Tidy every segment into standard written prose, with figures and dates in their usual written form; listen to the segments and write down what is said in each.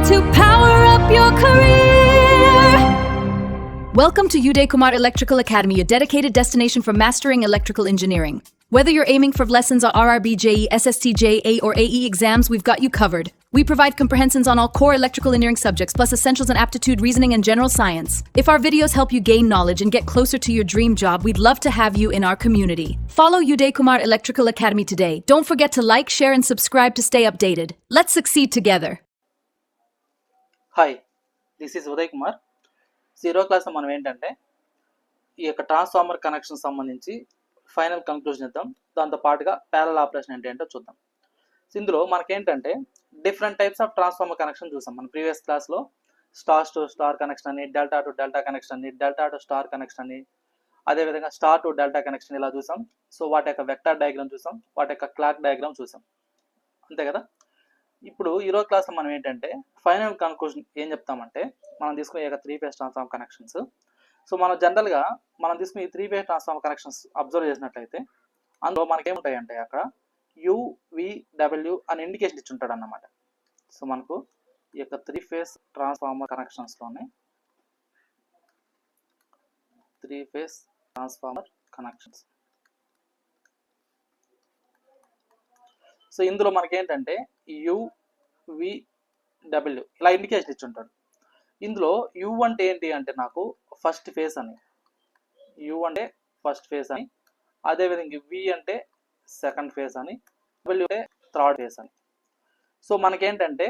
to power up your career. Welcome to Uday Kumar Electrical Academy, a dedicated destination for mastering electrical engineering. Whether you're aiming for lessons on RRB, JE, SST, JA, or AE exams, we've got you covered. We provide comprehensions on all core electrical engineering subjects, plus essentials in aptitude, reasoning, and general science. If our videos help you gain knowledge and get closer to your dream job, we'd love to have you in our community. Follow Uday Kumar Electrical Academy today. Don't forget to like, share, and subscribe to stay updated. Let's succeed together. Hi, this is Uday Kumar. Zero క్లాస్లో మనం ఏంటంటే ఈ యొక్క transformer connection సంబంధించి final conclusion ఇద్దాం. దాంతో పాటుగా parallel operation ఏంటో చూద్దాం. ఇందులో మనకేంటంటే different types of transformer connection చూసాం. మన ప్రీవియస్ క్లాస్లో స్టార్ టు స్టార్ కనెక్షన్ అని, డెల్టా టు డెల్టా కనెక్షన్ అని, డెల్టా టు స్టార్ కనెక్షన్ అని, అదేవిధంగా స్టార్ టు డెల్టా కనెక్షన్ ఇలా చూసాం. సో వాటి యొక్క వెక్టార్ డయాగ్రామ్ చూసాం, వాటి యొక్క క్లాక్ డయాగ్రామ్ చూసాం, అంతే కదా. ఇప్పుడు ఈరోజు క్లాస్లో మనం ఏంటంటే ఫైనల్ కన్క్లూజన్ ఏం చెప్తామంటే, మనం తీసుకునే ఈ యొక్క 3 ఫేజ్ ట్రాన్స్ఫార్మర్ కనెక్షన్స్. సో మనం జనరల్గా మనం తీసుకునే ఈ 3 ఫేజ్ ట్రాన్స్ఫార్మర్ కనెక్షన్స్ అబ్జర్వ్ చేసినట్లయితే అందులో మనకేముంటాయంటే అక్కడ UVW అని ఇండికేషన్ ఇచ్చి ఉంటాడు అన్నమాట. సో మనకు ఈ యొక్క 3 ఫేజ్ ట్రాన్స్ఫార్మర్ కనెక్షన్స్లోనే 3 ఫేజ్ ట్రాన్స్ఫార్మర్ కనెక్షన్స్. సో ఇందులో మనకేంటంటే UVW ఇలా ఇండికేషన్ ఇచ్చి ఉంటాడు. ఇందులో U అంటే ఏంటి అంటే నాకు ఫస్ట్ ఫేజ్ అని, U అంటే ఫస్ట్ ఫేజ్ అని, అదేవిధంగా V అంటే సెకండ్ ఫేజ్ అని, W అంటే థర్డ్ ఫేజ్ అని. సో మనకేంటంటే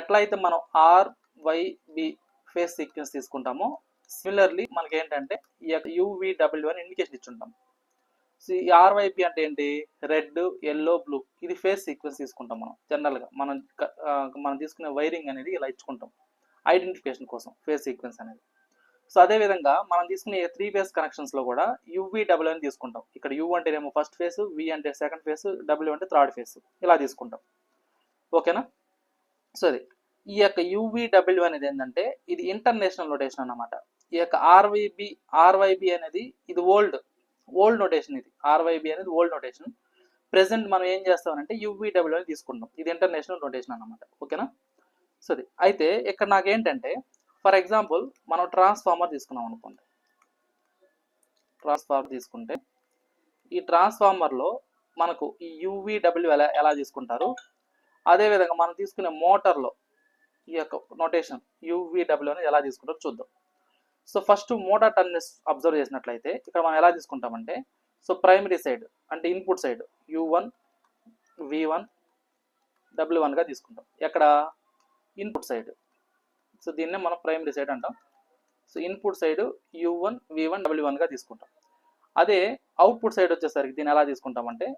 ఎట్లయితే మనం RYB ఫేజ్ సీక్వెన్స్ తీసుకుంటామో సిమిలర్లీ మనకేంటంటే ఈ యొక్క UVW అని ఇండికేషన్ ఇచ్చి ఉంటాం. సో ఈ RYB అంటే ఏంటి, రెడ్, ఎల్లో, బ్లూ, ఇది ఫేజ్ సీక్వెన్స్ తీసుకుంటాం మనం జనరల్గా. మనం తీసుకునే వైరింగ్ అనేది ఇలా ఇచ్చుకుంటాం ఐడెంటిఫికేషన్ కోసం, ఫేజ్ సీక్వెన్స్ అనేది. సో అదేవిధంగా మనం తీసుకునే 3 ఫేజ్ కనెక్షన్స్లో కూడా UVW అని తీసుకుంటాం. ఇక్కడ U అంటేనేమో ఫస్ట్ ఫేజ్, V అంటే సెకండ్ ఫేజ్, W అంటే థర్డ్ ఫేజ్, ఇలా తీసుకుంటాం. ఓకేనా. సో అది ఈ యొక్క UVW అనేది ఏంటంటే ఇది ఇంటర్నేషనల్ నోటేషన్ అన్నమాట. ఈ యొక్క RYB అనేది ఇది ఓల్డ్ నోటేషన్. ఇది RYB అనేది ఓల్డ్ నోటేషన్. ప్రెసెంట్ మనం ఏం చేస్తామంటే UVW అని తీసుకుంటాం. ఇది ఇంటర్నేషనల్ నోటేషన్ అన్నమాట. ఓకేనా. సో అది అయితే ఇక్కడ నాకేంటంటే ఫర్ ఎగ్జాంపుల్ మనం ట్రాన్స్ఫార్మర్ తీసుకున్నాం అనుకోండి. ట్రాన్స్ఫార్మర్ తీసుకుంటే ఈ ట్రాన్స్ఫార్మర్లో మనకు ఈ UVW ఎలా తీసుకుంటారు, అదేవిధంగా మనం తీసుకునే మోటార్లో ఈ యొక్క నోటేషన్ UVW అనేది ఎలా తీసుకుంటారో చూద్దాం. So first motor terminals observe చేసినట్లయితే ఇక్కడ మనం ఎలా తీసుకుంటామంటే, సో ప్రైమరీ సైడ్ అంటే ఇన్పుట్ సైడ్ U1, V1, W1గా తీసుకుంటాం. ఎక్కడ ఇన్పుట్ సైడ్. సో దీన్నే మనం ప్రైమరీ సైడ్ అంటాం. So input side U1, V1, W1గా తీసుకుంటాం. అదే అవుట్పుట్ సైడ్ వచ్చేసరికి దీన్ని ఎలా తీసుకుంటామంటే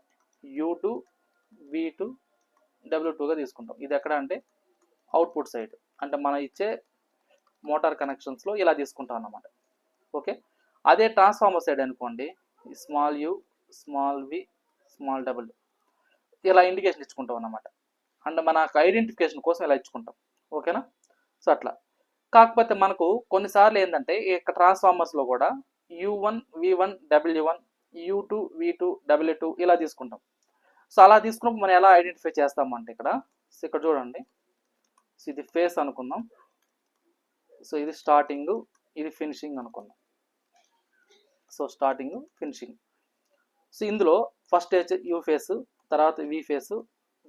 U2, V2, W2గా తీసుకుంటాం. ఇది ఎక్కడ అంటే అవుట్పుట్ సైడ్, అంటే మనం ఇచ్చే మోటార్ కనెక్షన్స్లో ఇలా తీసుకుంటాం అన్నమాట. ఓకే. అదే ట్రాన్స్ఫార్మర్ సైడ్ అనుకోండి, small u, small v, small w ఇలా ఇండికేషన్ ఇచ్చుకుంటాం అన్నమాట. అండ్ మన ఐడెంటిఫికేషన్ కోసం ఇలా ఇచ్చుకుంటాం. ఓకేనా. సో అట్లా కాకపోతే మనకు కొన్నిసార్లు ఏంటంటే ఈ యొక్క ట్రాన్స్ఫార్మర్స్లో కూడా U1, V1, W1, U2, V2, W2 ఇలా తీసుకుంటాం. సో అలా తీసుకున్నప్పుడు మనం ఎలా ఐడెంటిఫై చేస్తామంటే ఇక్కడ చూడండి. సో ఇది ఫేస్ అనుకుందాం. సో ఇది స్టార్టింగ్, ఇది ఫినిషింగ్ అనుకుందాం. So starting, finishing. సో ఇందులో ఫస్ట్ U ఫేస్, తర్వాత V ఫేస్,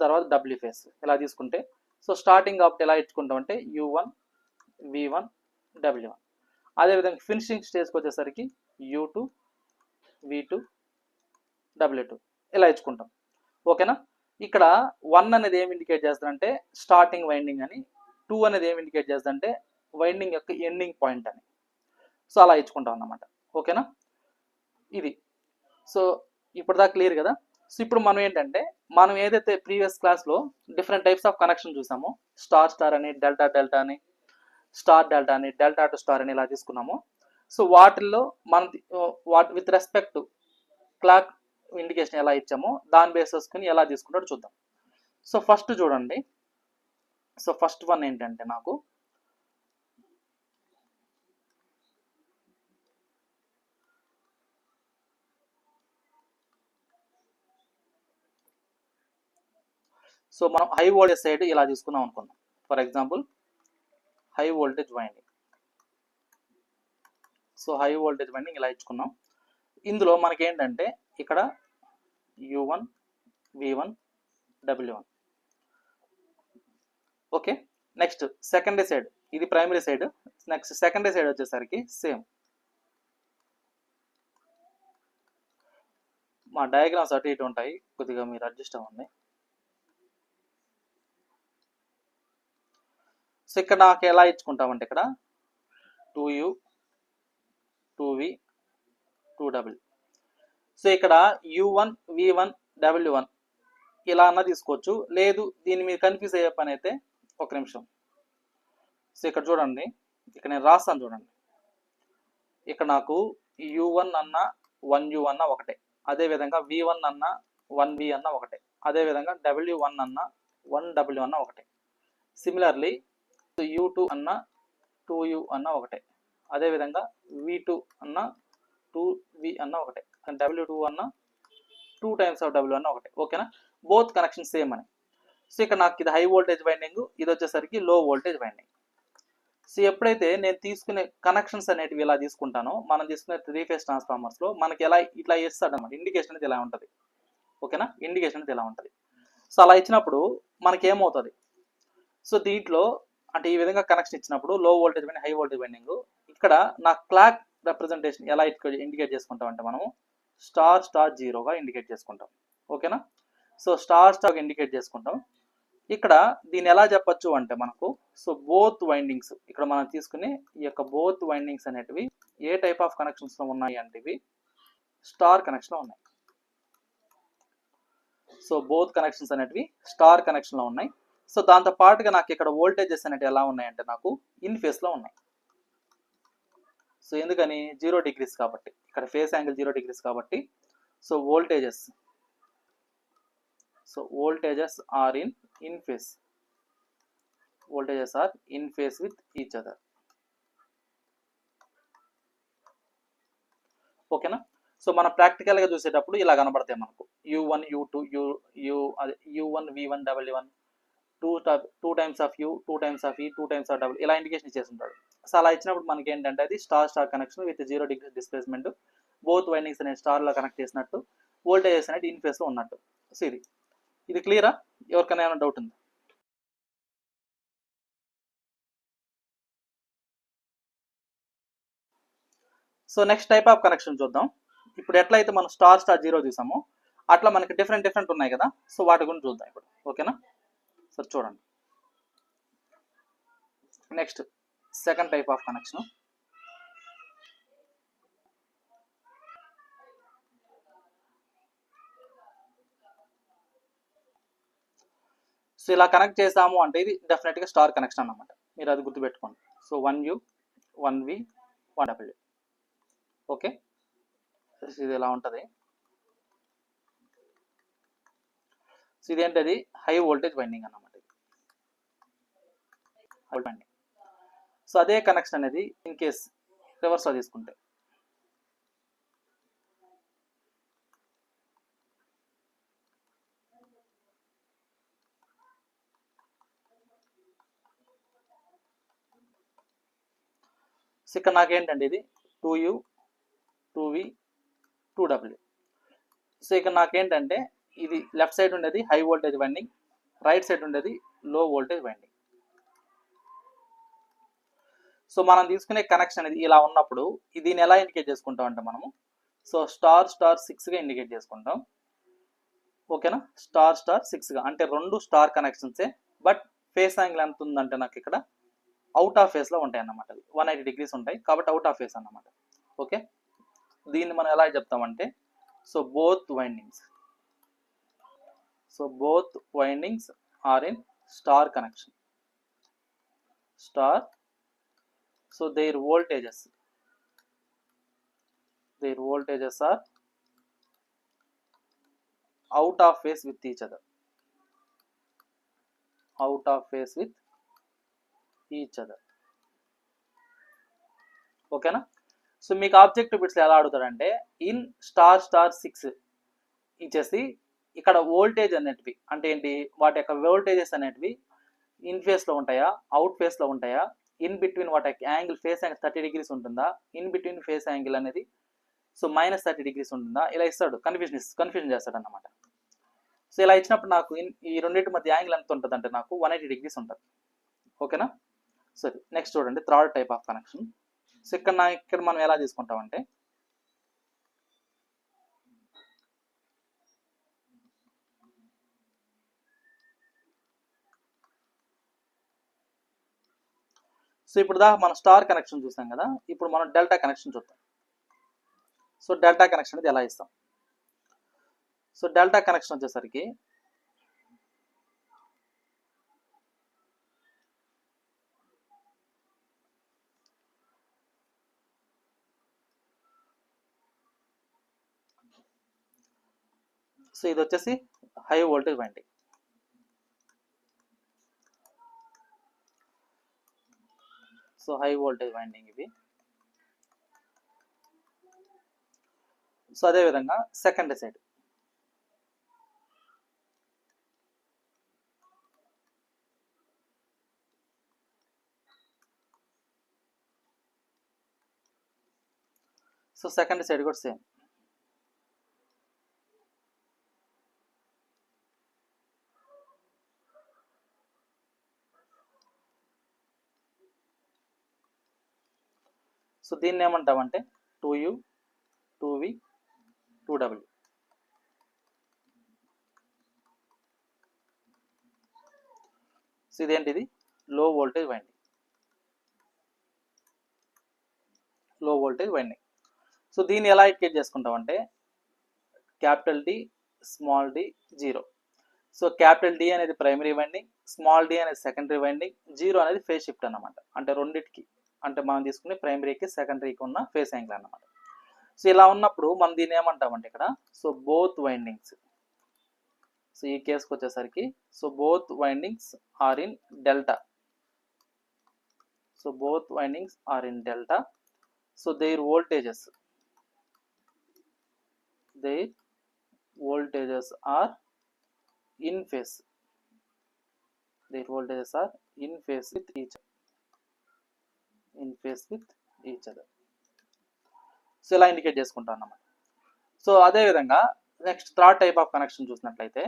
తర్వాత W ఫేస్ ఇలా తీసుకుంటే, సో స్టార్టింగ్ కాబట్టి ఎలా ఇచ్చుకుంటాం అంటే U1, V1, W1. అదేవిధంగా ఫినిషింగ్ స్టేజ్కి వచ్చేసరికి U2, V2, W2 ఇలా ఇచ్చుకుంటాం. ఓకేనా. ఇక్కడ 1 అనేది ఏమి ఇండికేట్ చేస్తుందంటే స్టార్టింగ్ వైండింగ్ అని, 2 అనేది ఏమి ఇండికేట్ చేస్తుందంటే వైండింగ్ యొక్క ఎండింగ్ పాయింట్ అని. సో అలా ఇచ్చుకుంటాం అన్నమాట. ఓకేనా. ఇది సో ఇప్పుడు దాకా క్లియర్ కదా. సో ఇప్పుడు మనం ఏంటంటే మనం ఏదైతే ప్రీవియస్ క్లాస్లో డిఫరెంట్ టైప్స్ ఆఫ్ కనెక్షన్ చూసామో, స్టార్ అని, డెల్టా అని, స్టార్ డెల్టా అని, డెల్టా టు స్టార్ అని ఇలా తీసుకున్నాము. సో వాటిల్లో మనం with respect to clock indication ఎలా ఇచ్చామో దాని బేస్ చేసుకుని ఎలా తీసుకుంటాడో చూద్దాం. సో ఫస్ట్ చూడండి. సో ఫస్ట్ వన్ ఏంటంటే నాకు సో మనం హై వోల్టేజ్ సైడ్ ఇలా తీసుకున్నాం అనుకుందాం. For example high voltage winding. So high voltage winding ఇలా ఇచ్చుకున్నాం. ఇందులో మనకి ఏంటంటే ఇక్కడ U1 V1 W1. Okay, next secondary side, ఇది primary side. Next secondary side వచ్చేసరికి సేమ్. మా డయాగ్రామ్స్ అటు ఇటు ఉంటాయి, కొద్దిగా మీరు అడ్జస్ట్ అవ్వండి. సో ఇక్కడ నాకు ఎలా ఇచ్చుకుంటామంటే ఇక్కడ 2U 2V 2W. సో ఇక్కడ U1 V1 W1 ఇలా అన్న తీసుకోవచ్చు, లేదు దీని మీద కన్ఫ్యూజ్ అయ్యే పని అయితే ఒక నిమిషం. సో ఇక్కడ చూడండి, ఇక్కడ నేను రాస్తాను చూడండి. ఇక్కడ నాకు U1 అన్న 1U అన్న ఒకటే, అదేవిధంగా V1 అన్న 1V అన్న ఒకటే, అదేవిధంగా W1 అన్న 1W అన్న ఒకటే. సిమిలర్లీ U2 అన్న 2U అన్న ఒకటే, అదేవిధంగా V2 అన్న 2V అన్న ఒకటే, W2 అన్న 2 times of W అన్న ఒకటే. ఓకేనా, బోత్ కనెక్షన్ సేమ్ అని. సో ఇక్కడ నాకు ఇది హై వోల్టేజ్ వైండింగ్, ఇది వచ్చేసరికి లో వోల్టేజ్ వైండింగ్. సో ఎప్పుడైతే నేను తీసుకునే కనెక్షన్స్ అనేటివి ఇలా తీసుకుంటానో, మనం తీసుకునే 3 phase ట్రాన్స్ఫార్మర్స్లో మనకి ఎలా ఇట్లా ఇస్తాడు అనమాట. ఇండికేషన్ అనేది ఇలా ఉంటుంది. ఓకేనా, ఇండికేషన్ అనేది ఇలా ఉంటుంది. సో అలా ఇచ్చినప్పుడు మనకి ఏమవుతుంది, సో దీంట్లో అంటే ఈ విధంగా కనెక్షన్ ఇచ్చినప్పుడు లో voltage winding high voltage winding, ఇక్కడ నా క్లాక్ రిప్రజెంటేషన్ ఎలా ఇండికేట్ చేసుకుంటాం అంటే మనము స్టార్ స్టార్ జీరోగా ఇండికేట్ చేసుకుంటాం. ఓకేనా, సో స్టార్ స్టార్ ఇండికేట్ చేసుకుంటాం. ఇక్కడ దీన్ని ఎలా చెప్పచ్చు అంటే మనకు, సో బోత్ వైండింగ్స్ ఇక్కడ మనం తీసుకునే ఈ యొక్క బోత్ వైండింగ్స్ అనేటివి ఏ టైప్ ఆఫ్ కనెక్షన్స్లో ఉన్నాయి అంటే ఇవి స్టార్ కనెక్షన్లో ఉన్నాయి. సో బోత్ కనెక్షన్స్ అనేటివి స్టార్ కనెక్షన్లో ఉన్నాయి. సో దాంతో పాటుగా నాకు ఇక్కడ వోల్టేజెస్ అనేవి ఎలా ఉన్నాయంటే నాకు ఇన్ ఫేస్లో ఉన్నాయి. సో ఎందుకని 0 degrees కాబట్టి, ఇక్కడ ఫేస్ యాంగిల్ 0 degrees కాబట్టి, so voltages are in phase, voltages are in phase with each other. ఓకేనా, సో మనం ప్రాక్టికల్గా చూసేటప్పుడు ఇలా కనబడతాయి మనకు U1 U2 U1 V1 W1 2 times of U 2 times of E 2 times of W ఇలా ఇండికేషన్ ఇచ్చేసి ఉంటాడు. సో అలా ఇచ్చినప్పుడు మనకి ఏంటంటే అది star star connection with 0 degree displacement, both windings అనేది స్టార్లో కనెక్ట్ చేసినట్టు, వోల్టేజెస్ అనేది ఇన్ ఫేస్లో ఉన్నట్టు. సో ఇది క్లియరా? ఎవరికైనా ఏమైనా డౌట్ ఉంది? So next type of connection చూద్దాం. ఇప్పుడు ఎట్లయితే మనం స్టార్ స్టార్ జీరో చూసామో అట్లా మనకి డిఫరెంట్ ఉన్నాయి కదా. సో వాటి గురించి చూద్దాం ఇప్పుడు. ఓకేనా, సో చూడండి. Next second type of connection. So ఇలా కనెక్ట్ చేసాము అంటే ఇది డెఫినెట్గా స్టార్ కనెక్షన్ అన్నమాట. మీరు అది గుర్తుపెట్టుకోండి. So 1U 1V 1W. Okay, ఇది ఎలా ఉంటుంది. సో ఇదేంటది హై వోల్టేజ్ వైండింగ్ అన్నమాట. వైండింగ్. సో అదే కనెక్షన్ అనేది ఇన్ కేస్ రివర్స్లో తీసుకుంటే, సో ఇక్కడ నాకేంటంటే ఇది 2U 2V 2W. సో ఇక్కడ నాకేంటంటే ఇది లెఫ్ట్ సైడ్ ఉండేది high voltage winding, right side ఉండేది లో వోల్టేజ్ వైండింగ్. సో మనం తీసుకునే కనెక్షన్ అనేది ఇలా ఉన్నప్పుడు దీన్ని ఎలా ఇండికేట్ చేసుకుంటాం అంటే మనము సో స్టార్ స్టార్ 6గా ఇండికేట్ చేసుకుంటాం. ఓకేనా, స్టార్ స్టార్ 6గా అంటే రెండు స్టార్ కనెక్షన్సే, బట్ ఫేస్ యాంగిల్ ఎంత ఉందంటే నాకు ఇక్కడ అవుట్ ఆఫ్ ఫేస్లో ఉంటాయి అన్నమాట. 180 degrees ఉంటాయి కాబట్టి అవుట్ ఆఫ్ ఫేస్ అన్నమాట. ఓకే, దీన్ని మనం ఎలా చెప్తామంటే so both windings are in star connection. Star, so their voltages are out of phase with each other. ఓకేనా, సో మీకు ఆబ్జెక్టివ్ బిట్స్ ఎలా అడుగుతాడంటే ఇన్ స్టార్ స్టార్ 6 ఇచ్చేసి ఇక్కడ వోల్టేజ్ అనేటివి అంటే ఏంటి, వాటి యొక్క వోల్టేజెస్ అనేటివి ఇన్ ఫేస్లో ఉంటాయా, అవుట్ ఫేస్లో ఉంటాయా, in between what angle phase angle 30 degrees ఉంటుందా, ఇన్ బిట్వీన్ ఫేస్ యాంగిల్ అనేది సో -30 degrees ఉంటుందా, ఇలా ఇస్తాడు. కన్ఫ్యూజన్ చేస్తాడు అన్నమాట. సో ఇలా ఇచ్చినప్పుడు నాకు ఈ రెండింటి మధ్య యాంగిల్ ఎంత ఉంటుంది అంటే నాకు 180 degrees ఉంటుంది. ఓకేనా. సరే నెక్స్ట్ చూడండి, third type of connection. So ఇక్కడ మనం ఎలా తీసుకుంటామంటే సో ఇప్పుడు దాకా మనం స్టార్ కనెక్షన్ చూసాం కదా, ఇప్పుడు మనం డెల్టా కనెక్షన్ చూద్దాం. సో డెల్టా కనెక్షన్ అనేది ఎలా ఇస్తాం. సో డెల్టా కనెక్షన్ వచ్చేసరికి సో ఇది వచ్చేసి high voltage winding. So high voltage winding ఇవి. సో అదేవిధంగా secondary side so secondary side కూడా సేమ్. సో దీన్ని ఏమంటామంటే 2U 2V 2W. సో ఇదేంటిది low voltage winding. Low voltage winding. So దీన్ని ఎలా ఇండికేట్ చేసుకుంటామంటే capital D small D 0. So capital D అనేది ప్రైమరీ వైండింగ్, స్మాల్ డి అనేది సెకండరీ వైండింగ్, 0 అనేది ఫేజ్ షిఫ్ట్ అన్నమాట. అంటే రెండింటికి, అంటే మనం తీసుకునే ప్రైమరీకి సెకండరీకి ఉన్న ఫేస్ యాంగిల్ అన్నమాట. సో ఇలా ఉన్నప్పుడు మనం దీన్ని ఏమంటామంటే ఇక్కడ సో బోత్ వైండింగ్స్. సో ఈ కేసుకి వచ్చేసరికి so both windings are in delta. So both windings are in delta. So their voltages are in phase. Their voltages are in phase with each other. So ఇలా indicate చేసుకుంటాం అన్నమాట. So అదే విధంగా next third type of connection చూసినట్లయితే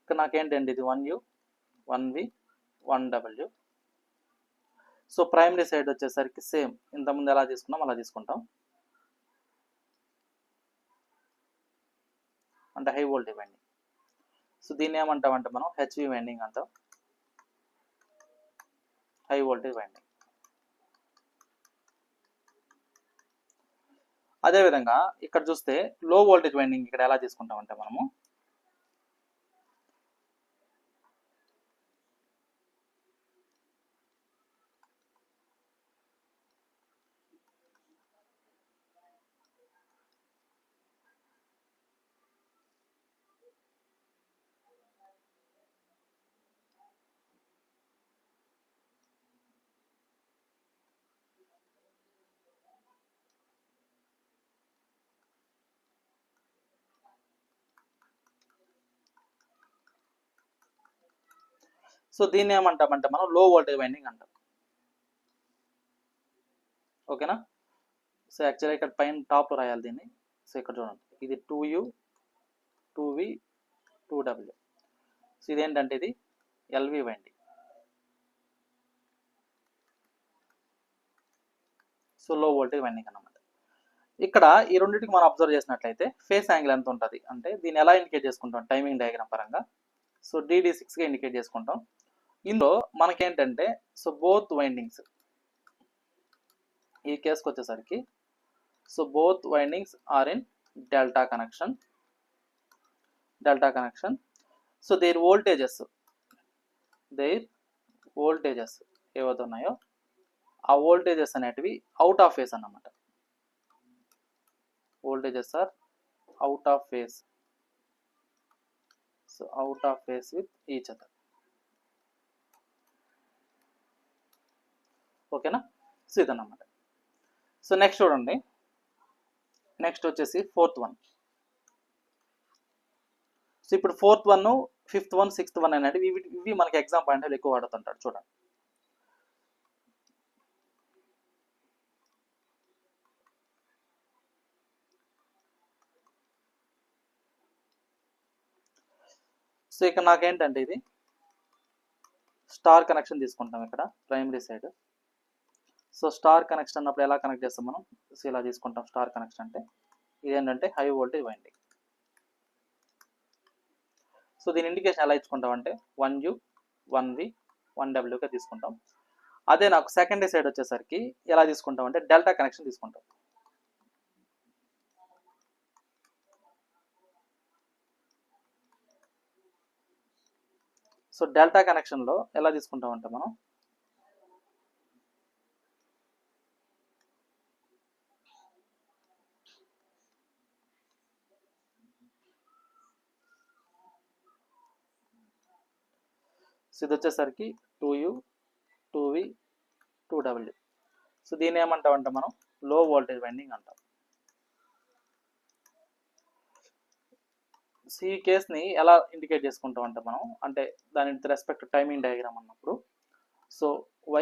ఇక్కడ నాకేంటండి ఇది 1U 1V 1W. So primary side వచ్చేసరికి same ఇంతకుముందు ఎలా తీసుకున్నాం అలా తీసుకుంటాం, అంటే హై వోల్టేజ్ వైండింగ్. సో దీన్ని ఏమంటామంటే మనం హెచ్వి వైండింగ్ అంటాం, హై వోల్టేజ్ వైండింగ్. అదేవిధంగా ఇక్కడ చూస్తే లో వోల్టేజ్ వైండింగ్ ఇక్కడ ఎలా తీసుకుంటామంటే మనము సో దీన్ని ఏమంటామంటే మనం లో వోల్టేజ్ వైండింగ్ అంటాం. ఓకేనా. సో యాక్చువల్గా ఇక్కడ పైన టాప్లో రాయాలి దీన్ని. సో ఇక్కడ చూడండి, ఇది 2U 2V 2W. సో ఇదేంటంటే ఇది ఎల్వి వైండింగ్. సో లో వోల్టేజ్ వైండింగ్ అన్నమాట. ఇక్కడ ఈ రెండింటికి మనం అబ్జర్వ్ చేసినట్లయితే ఫేస్ యాంగిల్ ఎంత ఉంటుంది అంటే దీన్ని ఎలా ఇండికేట్ చేసుకుంటాం టైమింగ్ డయాగ్రామ్ పరంగా. సో DD6గా ఇండికేట్ చేసుకుంటాం. ఇందులో మనకేంటంటే సో బోత్ వైండింగ్స్, ఈ కేసుకి వచ్చేసరికి so both windings are in delta connection. So their voltages ఏవైతే ఉన్నాయో ఆ వోల్టేజెస్ అనేటివి అవుట్ ఆఫ్ ఫేస్ అన్నమాట. Voltages are out of phase. So out of phase with each other. ఓకేనా. సో ఇదన్నమాట. సో నెక్స్ట్ చూడండి, నెక్స్ట్ వచ్చేసి 4th వన్. సో ఇప్పుడు 4th one, 5th one, 6th one అనేవి ఇవి మనకి ఎగ్జామ్ పాయింట్ ఎక్కువ వాడుతుంటాడు. చూడండి, సో ఇక్కడ నాకేంటంటే ఇది స్టార్ కనెక్షన్ తీసుకుంటాం ఇక్కడ primary side. So star connection అన్నప్పుడు ఎలా కనెక్ట్ చేస్తాం మనం? సో ఇలా తీసుకుంటాం. స్టార్ కనెక్షన్ అంటే ఇదేంటంటే హై వోల్టేజ్ వైండింగ్. సో దీని ఇండికేషన్ ఎలా ఇచ్చుకుంటాం అంటే 1U 1V 1Wగా తీసుకుంటాం. అదే నాకు సెకండరీ సైడ్ వచ్చేసరికి ఎలా తీసుకుంటాం అంటే డెల్టా కనెక్షన్ తీసుకుంటాం. సో డెల్టా కనెక్షన్లో ఎలా తీసుకుంటాం అంటే మనం ఇది వచ్చేసరికి 2U 2V 2W. సో దీన్ని ఏమంటామంటే మనం లో వోల్టేజ్ వైండింగ్ అంటాం. సో ఈ కేస్ని ఎలా ఇండికేట్ చేసుకుంటాం అంటే మనం, అంటే దాని రెస్పెక్ట్ టైమింగ్ డయాగ్రామ్ అన్నప్పుడు సో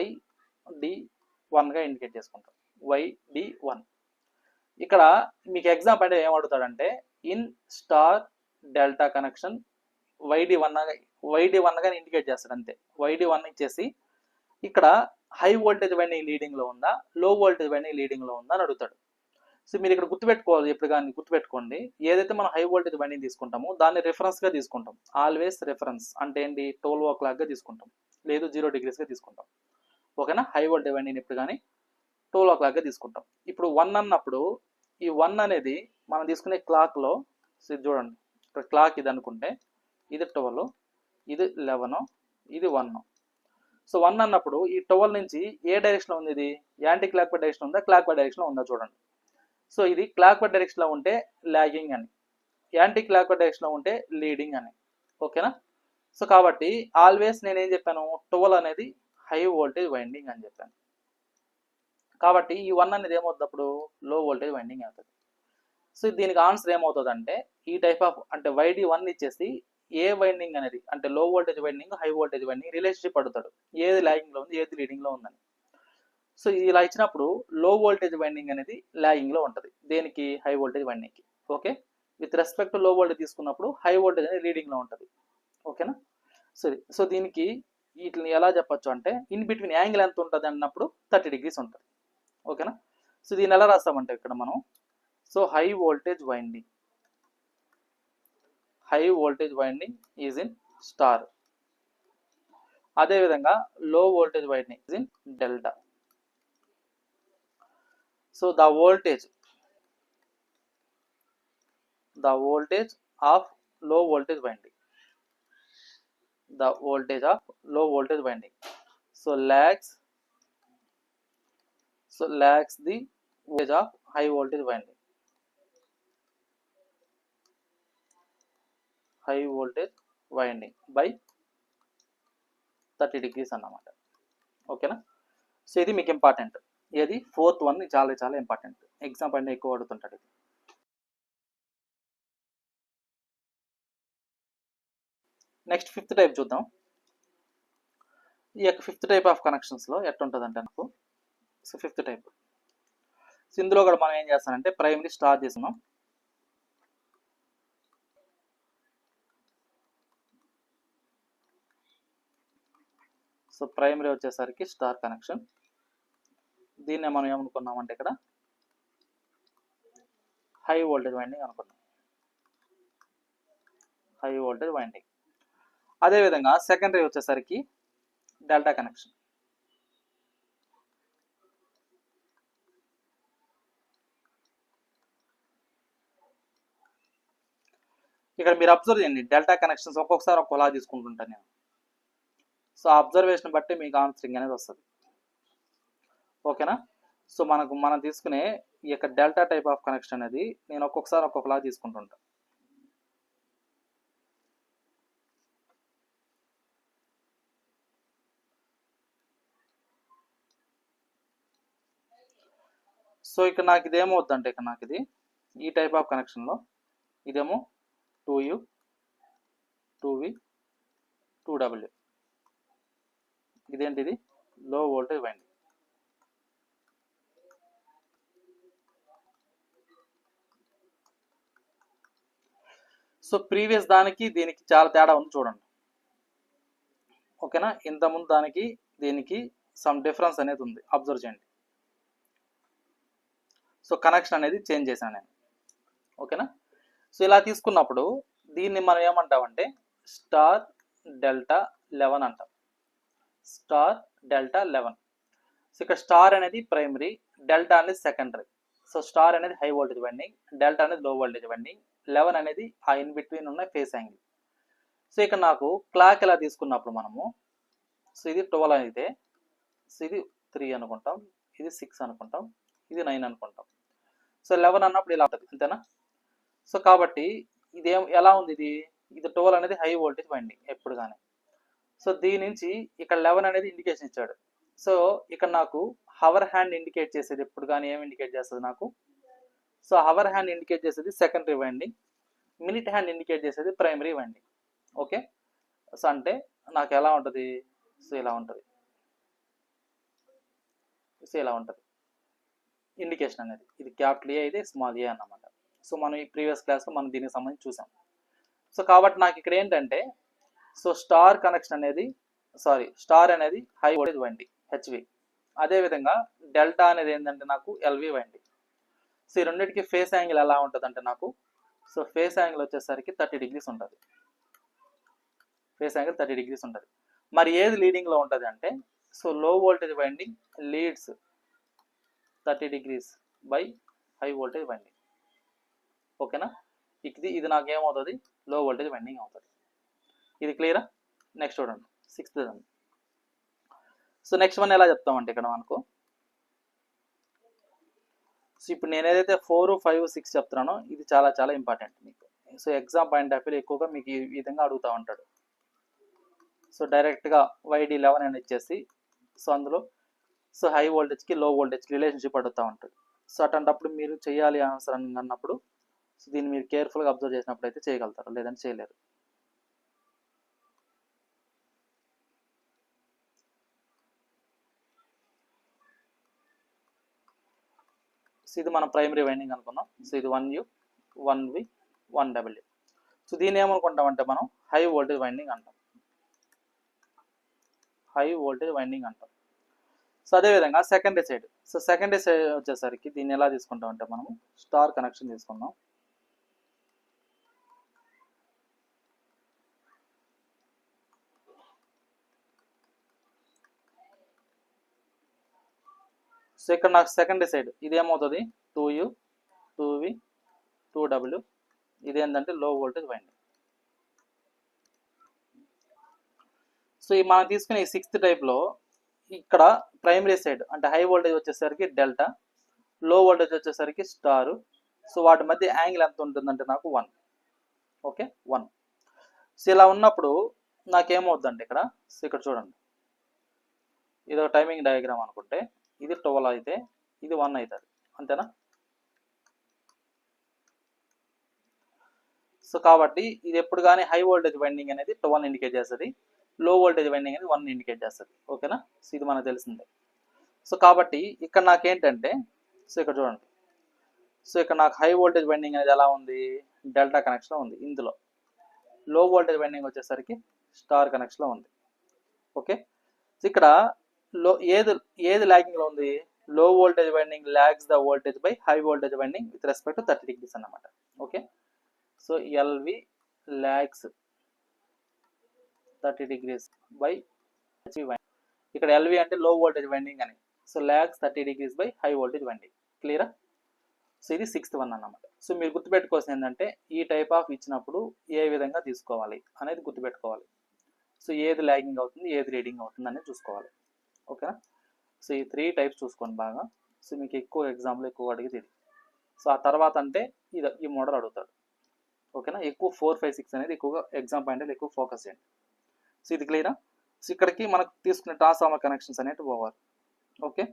YD1గా ఇండికేట్ చేసుకుంటాం. YD1. ఇక్కడ మీకు ఎగ్జాంపుల్ అంటే ఏం అడుగుతాడంటే ఇన్ స్టార్ డెల్టా కనెక్షన్ YD1గా ఇండికేట్ చేస్తాడు అంతే. YD1 ఇచ్చేసి ఇక్కడ హై వోల్టేజ్ వైండింగ్ లీడింగ్లో ఉందా, లో వోల్టేజ్ వైండింగ్ లీడింగ్లో ఉందా అని అడుగుతాడు. సో మీరు ఇక్కడ గుర్తుపెట్టుకోవాలి, ఎప్పుడు కానీ గుర్తుపెట్టుకోండి, ఏదైతే మనం హై వోల్టేజ్ వైండింగ్ తీసుకుంటామో దాన్ని రిఫరెన్స్గా తీసుకుంటాం. ఆల్వేస్ రిఫరెన్స్ అంటే ఏంటి? 12 o'clockగా తీసుకుంటాం, లేదు 0 degreesగా తీసుకుంటాం. ఓకేనా? హై వోల్టేజ్ వైండింగ్ ఇప్పుడు కానీ 12 o'clockగా తీసుకుంటాం. ఇప్పుడు 1 అన్నప్పుడు ఈ 1 అనేది మనం తీసుకునే క్లాక్లో చూడండి, ఇక్కడ క్లాక్ ఇది అనుకుంటే ఇది 12, ఇది 11, ఇది 1. సో 1 అన్నప్పుడు ఈ 12 నుంచి ఏ డైరెక్షన్లో ఉంది? ఇది యాంటీ క్లాక్ వైడ్ డైరెక్షన్ ఉందా, క్లాక్ వైడ్ డైరెక్షన్లో ఉందా? చూడండి. సో ఇది క్లాక్ వైడ్ డైరెక్షన్లో ఉంటే లాగింగ్ అని, యాంటీ క్లాక్ వైడ్ డైరెక్షన్లో ఉంటే లీడింగ్ అని. ఓకేనా? సో కాబట్టి ఆల్వేస్ నేను ఏం చెప్పాను? 12 అనేది హై వోల్టేజ్ వైండింగ్ అని చెప్పాను. కాబట్టి ఈ 1 అనేది ఏమవుతుంది అప్పుడు? లో వోల్టేజ్ వైండింగ్ అవుతుంది. సో దీనికి ఆన్సర్ ఏమవుతుంది అంటే ఈ టైప్ ఆఫ్ అంటే YD1 ఇచ్చేసి ఏ వైండింగ్ అనేది అంటే low voltage winding high voltage winding relationship అడుగుతాడు, ఏది లాగింగ్లో ఉంది, ఏది లీడింగ్లో ఉందని. సో ఇలా ఇచ్చినప్పుడు లో వోల్టేజ్ వైండింగ్ అనేది లాగింగ్లో ఉంటుంది. దేనికి? హై వోల్టేజ్ వైండింగ్కి. Okay, with respect to low voltage తీసుకున్నప్పుడు హై వోల్టేజ్ అనేది లీడింగ్లో ఉంటుంది. ఓకేనా? సరే, సో దీనికి వీటిని ఎలా చెప్పొచ్చు అంటే ఇన్ బిట్వీన్ యాంగిల్ ఎంత ఉంటుంది అన్నప్పుడు 30 degrees ఉంటుంది. ఓకేనా? సో దీన్ని ఎలా రాస్తామంటే ఇక్కడ మనం so high voltage winding is in star. అదేవిధంగా low voltage winding is in delta. So the voltage of low voltage winding, so lags the voltage of high voltage winding by 30 degrees అన్నమాట. ఓకేనా? So ఇది మీకు important. ఏది? 4th one చాలా చాలా important. Exam పైన ఎక్కువ అడుగుతుంటాడు ఇది. నెక్స్ట్ 5th టైప్ చూద్దాం. ఈ యొక్క 5th టైప్ ఆఫ్ కనెక్షన్స్లో ఎట్లుంటుందంటే నాకు సో 5th టైప్. సో ఇందులో కూడా మనం ఏం చేస్తానంటే ప్రైమరీ స్టార్ తీసుకున్నాం. సో ప్రైమరీ వచ్చేసరికి స్టార్ కనెక్షన్. దీన్నే మనం ఏమనుకున్నామంటే ఇక్కడ హై వోల్టేజ్ వైండింగ్ అనుకున్నాం. అదేవిధంగా సెకండరీ వచ్చేసరికి డెల్టా కనెక్షన్. ఇక్కడ మీరు అబ్జర్వ్ చేయండి, డెల్టా కనెక్షన్స్ ఒక్కొక్కసారి ఒక్కోలా తీసుకుంటుంటాను నేను. సో అబ్జర్వేషన్ బట్టి మీకు ఆన్సరింగ్ అనేది వస్తుంది. ఓకేనా? సో మనం తీసుకునే ఈ యొక్క డెల్టా టైప్ ఆఫ్ కనెక్షన్ అనేది నేను ఒక్కొక్కసారి ఒక్కొక్కలా తీసుకుంటుంటా. సో ఇక్కడ నాకు ఇది ఏమవుతుందంటే ఇక్కడ నాకు ఇది ఈ టైప్ ఆఫ్ కనెక్షన్లో ఇదేమో 2U 2V 2W, ఇదేంటిది low voltage winding. So previous దానికి దీనికి చాలా తేడా ఉంది చూడండి. ఓకేనా, ఇంతకుముందు దానికి దీనికి సమ్ డిఫరెన్స్ అనేది ఉంది, అబ్జర్వ్ చేయండి. సో కనెక్షన్ అనేది చేంజ్ చేశాను నేను. ఓకేనా, సో ఇలా తీసుకున్నప్పుడు దీన్ని మనం ఏమంటామంటే స్టార్ డెల్టా 11 అంటాం. Star delta 11. సో ఇక్కడ స్టార్ అనేది ప్రైమరీ, డెల్టా అనేది సెకండరీ. సో స్టార్ అనేది హై వోల్టేజ్ వైండింగ్, డెల్టా అనేది లో వోల్టేజ్ వైండింగ్, 11 అనేది ఆ ఇన్ బిట్వీన్ ఉన్న ఫేస్ యాంగిల్. సో ఇక్కడ నాకు క్లాక్ ఎలా తీసుకున్నప్పుడు మనము, సో ఇది 12 అయితే, సో ఇది 3 అనుకుంటాం, ఇది 6 అనుకుంటాం, ఇది 9 అనుకుంటాం. సో 11 అన్నప్పుడు ఇలా ఉంటుంది, అంతేనా? సో కాబట్టి ఇది ఎలా ఉంది, ఇది 12 అనేది హై వోల్టేజ్ వైండింగ్ ఎప్పుడు కానీ. సో దీని నుంచి ఇక్కడ 11 అనేది ఇండికేషన్ ఇచ్చాడు. సో ఇక్కడ నాకు హవర్ హ్యాండ్ ఇండికేట్ చేసేది ఎప్పుడు కానీ ఏం ఇండికేట్ చేస్తుంది నాకు, సో హవర్ హ్యాండ్ ఇండికేట్ చేసేది secondary winding, minute hand indicate చేసేది ప్రైమరీ వైండింగ్. ఓకే, సో అంటే నాకు ఎలా ఉంటుంది, సో ఇలా ఉంటుంది, సో ఇలా ఉంటుంది ఇండికేషన్ అనేది. ఇది క్యాపిటల్ ఏ, ఇది స్మాల్ ఏ అన్నమాట. సో మనం ఈ ప్రీవియస్ క్లాస్లో మనం దీనికి సంబంధించి చూసాం. సో కాబట్టి నాకు ఇక్కడ ఏంటంటే, సో స్టార్ కనెక్షన్ అనేది స్టార్ అనేది హై వోల్టేజ్ వైండింగ్ హెచ్వి, అదేవిధంగా డెల్టా అనేది ఏంటంటే నాకు ఎల్వి వైండింగ్. సో ఈ రెండింటికి ఫేస్ యాంగిల్ ఎలా ఉంటుంది అంటే నాకు, సో ఫేస్ యాంగిల్ వచ్చేసరికి 30 degrees ఉంటుంది. ఫేస్ యాంగిల్ 30 degrees ఉంటుంది. మరి ఏది లీడింగ్లో ఉంటుంది అంటే, సో లో voltage winding leads 30 degrees by high voltage winding. ఓకేనా, ఇది నాకు ఏమవుతుంది, లో వోల్టేజ్ వైండింగ్ అవుతుంది. ఇది క్లియరా? నెక్స్ట్ చూడండి 6th. సో నెక్స్ట్ వన్ ఎలా చెప్తామంటే ఇక్కడ మనకు, సో ఇప్పుడు నేను ఏదైతే 4, 5, 6 చెప్తున్నానో ఇది చాలా చాలా ఇంపార్టెంట్ మీకు. So exam point of view ఎక్కువగా మీకు ఈ విధంగా అడుగుతూ ఉంటాడు. సో డైరెక్ట్గా YD11 అని ఇచ్చేసి, సో అందులో సో హై వోల్టేజ్కి లో వోల్టేజ్కి రిలేషన్షిప్ అడుగుతూ ఉంటుంది. సో అటువంటిప్పుడు మీరు చేయాలి అవసరం అన్నప్పుడు, సో దీన్ని మీరు కేర్ఫుల్గా అబ్జర్వ్ చేసినప్పుడు అయితే చేయగలుగుతారు, లేదంటే చేయలేరు. సో ఇది మనం ప్రైమరీ వైండింగ్ అనుకున్నాం. సో ఇది 1U 1V 1W. సో దీన్ని ఏమనుకుంటామంటే మనం హై వోల్టేజ్ వైండింగ్ అంటాం, హై వోల్టేజ్ వైండింగ్ అంటాం. సో అదేవిధంగా secondary side, so secondary side వచ్చేసరికి దీన్ని ఎలా తీసుకుంటాం అంటే మనము స్టార్ కనెక్షన్ తీసుకుందాం. సో ఇక్కడ నాకు సెకండరీ సైడ్ ఇది ఏమవుతుంది, 2U 2V 2W, ఇదేంటంటే లో వోల్టేజ్ వైండింగ్. సో ఈ మనం తీసుకునే ఈ 6th టైప్లో ఇక్కడ ప్రైమరీ సైడ్ అంటే హై వోల్టేజ్ వచ్చేసరికి డెల్టా, లో వోల్టేజ్ వచ్చేసరికి స్టారు. సో వాటి మధ్య యాంగిల్ ఎంత ఉంటుందంటే నాకు 1. ఓకే, 1. సో ఇలా ఉన్నప్పుడు నాకేమవుద్దంటే ఇక్కడ, సో ఇక్కడ చూడండి, ఇది ఒక టైమింగ్ డయాగ్రామ్ అనుకుంటే, ఇది 12 అయితే ఇది 1 అవుతుంది, అంతేనా? సో కాబట్టి ఇది ఎప్పుడు కానీ హై వోల్టేజ్ వైండింగ్ అనేది 12 ఇండికేట్ చేస్తుంది, లో వోల్టేజ్ వైండింగ్ అనేది 1 ఇండికేట్ చేస్తుంది. ఓకేనా, సో ఇది మనకు తెలిసిందే. సో కాబట్టి ఇక్కడ నాకేంటంటే, సో ఇక్కడ చూడండి, సో ఇక్కడ నాకు హై వోల్టేజ్ వైండింగ్ అనేది ఎలా ఉంది, డెల్టా కనెక్షన్లో ఉంది. ఇందులో లో వోల్టేజ్ వైండింగ్ వచ్చేసరికి స్టార్ కనెక్షన్లో ఉంది. ఓకే, సో ఇక్కడ ఏది లాగింగ్లో ఉంది, low voltage winding lags the voltage by high voltage winding with respect to 30 degrees అన్నమాట. Okay, so LV lags 30 degrees by HV winding. ఇక్కడ ఎల్వి అంటే లో వోల్టేజ్ వైండింగ్ అని, so lags 30 degrees by high voltage winding. క్లియరా? So ఇది 6th one అన్నమాట. So మీరు గుర్తుపెట్టుకోవాల్సింది ఏంటంటే, ఈ టైప్ ఆఫ్ ఇచ్చినప్పుడు ఏ విధంగా తీసుకోవాలి అనేది గుర్తుపెట్టుకోవాలి. సో ఏది లాగింగ్ అవుతుంది, ఏది రీడింగ్ అవుతుంది అనేది చూసుకోవాలి. ఓకేనా, సో ఈ 3 టైప్స్ చూసుకోండి బాగా. సో మీకు ఎక్కువ ఎగ్జామ్లో ఎక్కువ అడిగేది ఇది. సో ఆ తర్వాత అంటే ఈ మోడల్ అడుగుతాడు. ఓకేనా, ఎక్కువ 4, 5, 6 అనేది ఎక్కువగా ఎగ్జామ్ పాయింట్ ఎక్కువ ఫోకస్ చేయండి. సో ఇది క్లియరా? సో ఇక్కడికి మనకు తీసుకునే ట్రాన్స్ఫార్మర్ కనెక్షన్స్ అనేవి పోవాలి. ఓకే,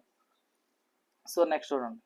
సో నెక్స్ట్ చూడండి,